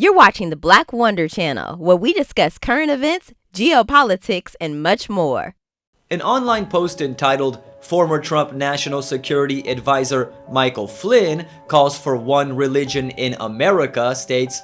You're watching the Black Wonder channel, where we discuss current events, geopolitics, and much more. An online post entitled "Former Trump National Security Advisor Michael Flynn Calls for One Religion in America" states,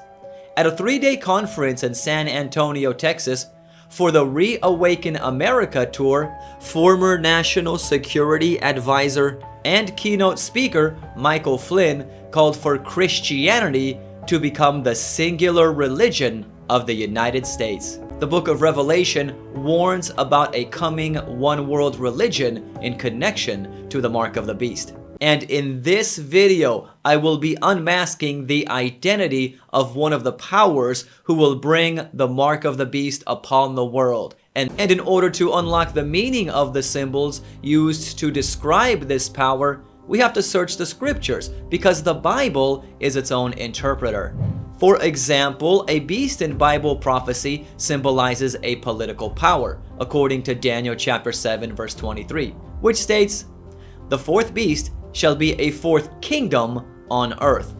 at a 3-day conference in San Antonio, Texas, for the Reawaken America tour, former National Security Advisor and keynote speaker Michael Flynn called for Christianity to become the singular religion of the United States. The book of Revelation warns about a coming one-world religion in connection to the mark of the beast. And in this video, I will be unmasking the identity of one of the powers who will bring the mark of the beast upon the world. And in order to unlock the meaning of the symbols used to describe this power, we have to search the scriptures, because the Bible is its own interpreter. For example, a beast in Bible prophecy symbolizes a political power, according to Daniel chapter 7 verse 23, which states, "The fourth beast shall be a fourth kingdom on earth."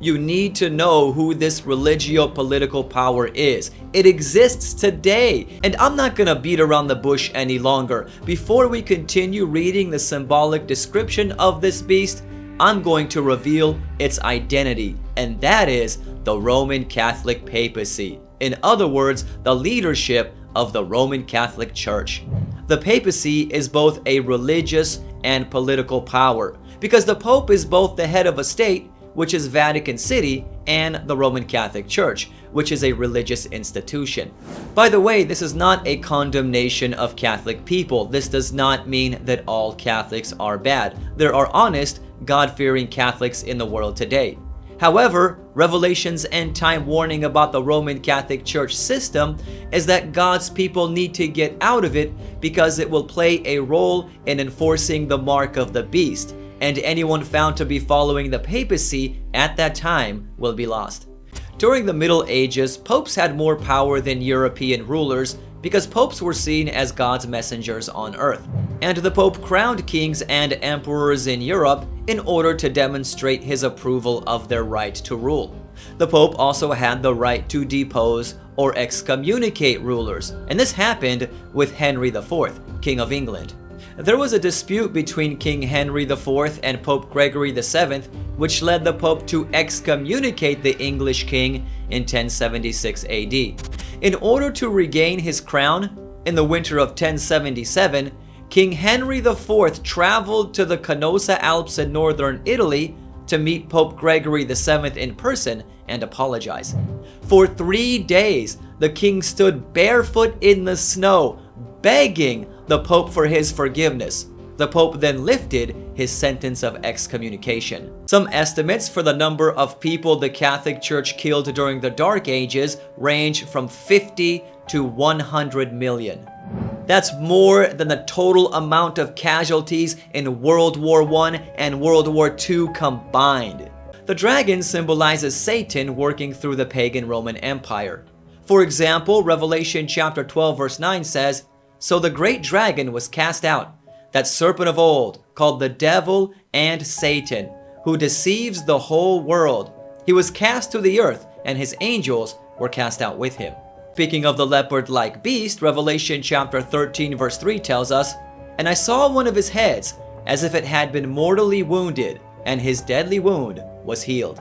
You need to know who this religio-political power is. It exists today, and I'm not gonna beat around the bush any longer. Before we continue reading the symbolic description of this beast, I'm going to reveal its identity, and that is the Roman Catholic papacy. In other words, the leadership of the Roman Catholic Church. The papacy is both a religious and political power, because the Pope is both the head of a state, which is Vatican City, and the Roman Catholic Church, which is a religious institution. By the way, this is not a condemnation of Catholic people. This does not mean that all Catholics are bad. There are honest, God-fearing Catholics in the world today. However, Revelation's end-time warning about the Roman Catholic Church system is that God's people need to get out of it, because it will play a role in enforcing the mark of the beast, and anyone found to be following the papacy at that time will be lost. During the Middle Ages, popes had more power than European rulers, because popes were seen as God's messengers on earth. And the Pope crowned kings and emperors in Europe in order to demonstrate his approval of their right to rule. The Pope also had the right to depose or excommunicate rulers, and this happened with Henry IV, King of England. There was a dispute between King Henry IV and Pope Gregory VII, which led the Pope to excommunicate the English king in 1076 AD. In order to regain his crown, in the winter of 1077, King Henry IV traveled to the Canossa Alps in northern Italy to meet Pope Gregory VII in person and apologize. For 3 days, the king stood barefoot in the snow, begging the Pope for his forgiveness. The Pope then lifted his sentence of excommunication. Some estimates for the number of people the Catholic Church killed during the Dark Ages range from 50 to 100 million. That's more than the total amount of casualties in World War I and World War II combined. The dragon symbolizes Satan working through the pagan Roman Empire. For example, Revelation chapter 12 verse 9 says, "So the great dragon was cast out, that serpent of old, called the devil and Satan, who deceives the whole world. He was cast to the earth, and his angels were cast out with him." Speaking of the leopard-like beast, Revelation chapter 13 verse 3 tells us, "And I saw one of his heads as if it had been mortally wounded, and his deadly wound was healed."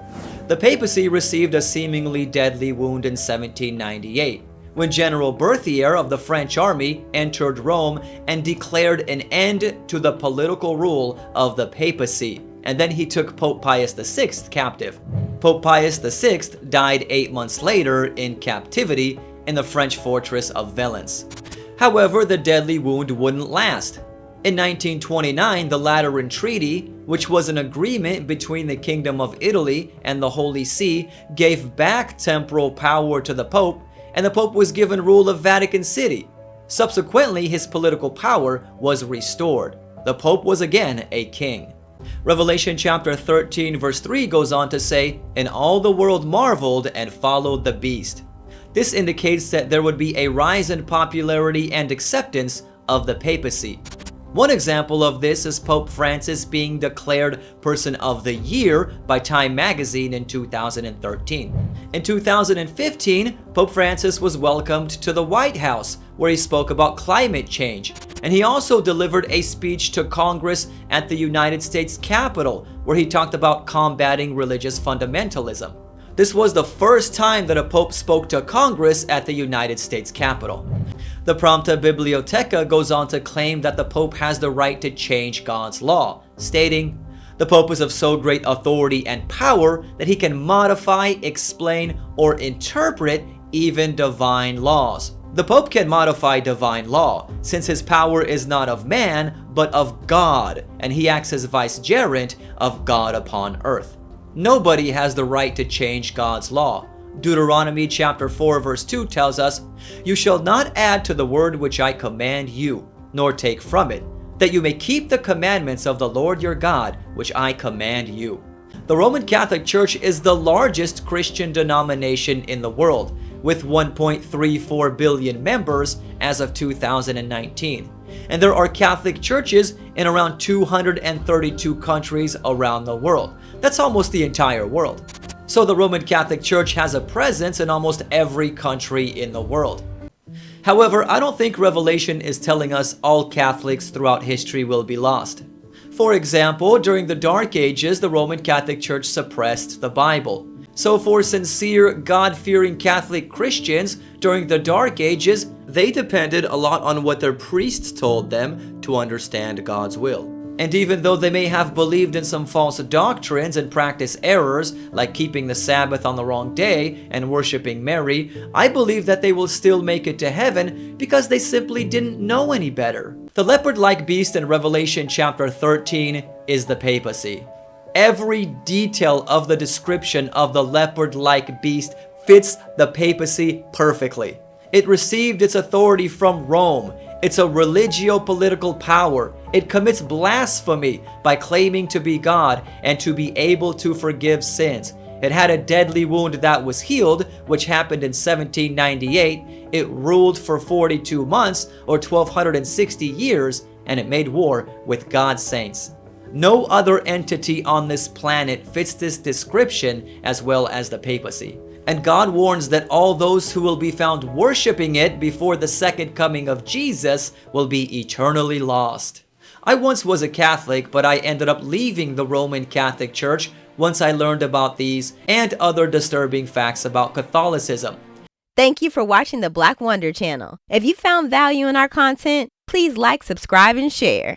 The papacy received a seemingly deadly wound in 1798, when General Berthier of the French army entered Rome and declared an end to the political rule of the papacy, and then he took Pope Pius VI captive. Pope Pius VI died 8 months later in captivity in the French fortress of Valence. However, the deadly wound wouldn't last. In 1929, the Lateran Treaty, which was an agreement between the Kingdom of Italy and the Holy See, gave back temporal power to the Pope, and the Pope was given rule of Vatican City. Subsequently, his political power was restored. The Pope was again a king. Revelation chapter 13 verse 3 goes on to say, "And all the world marveled and followed the beast." This indicates that there would be a rise in popularity and acceptance of the papacy. One example of this is Pope Francis being declared Person of the Year by Time magazine in 2013. In 2015, Pope Francis was welcomed to the White House, where he spoke about climate change. And he also delivered a speech to Congress at the United States Capitol, where he talked about combating religious fundamentalism. This was the first time that a pope spoke to Congress at the United States Capitol. The Prompta Biblioteca goes on to claim that the Pope has the right to change God's law, stating, "The Pope is of so great authority and power that he can modify, explain, or interpret even divine laws." The Pope can modify divine law, since his power is not of man, but of God, and he acts as vicegerent of God upon earth. Nobody has the right to change God's law. Deuteronomy chapter 4 verse 2 tells us, "You shall not add to the word which I command you, nor take from it, that you may keep the commandments of the Lord your God, which I command you." The Roman Catholic Church is the largest Christian denomination in the world, with 1.34 billion members as of 2019. And there are Catholic churches in around 232 countries around the world. That's almost the entire world. So the Roman Catholic Church has a presence in almost every country in the world. However, I don't think Revelation is telling us all Catholics throughout history will be lost. For example, during the Dark Ages, the Roman Catholic Church suppressed the Bible. So for sincere, God-fearing Catholic Christians during the Dark Ages, they depended a lot on what their priests told them to understand God's will. And even though they may have believed in some false doctrines and practiced errors, like keeping the Sabbath on the wrong day and worshiping Mary, I believe that they will still make it to heaven because they simply didn't know any better. The leopard-like beast in Revelation chapter 13 is the papacy. Every detail of the description of the leopard-like beast fits the papacy perfectly. It received its authority from Rome. It's a religio-political power. It commits blasphemy by claiming to be God and to be able to forgive sins. It had a deadly wound that was healed, which happened in 1798. It ruled for 42 months, or 1260 years, and it made war with God's saints. No other entity on this planet fits this description as well as the papacy. And God warns that all those who will be found worshiping it before the second coming of Jesus will be eternally lost. I once was a Catholic, but I ended up leaving the Roman Catholic Church once I learned about these and other disturbing facts about Catholicism. Thank you for watching the Black Wonder channel. If you found value in our content, please like, subscribe, and share.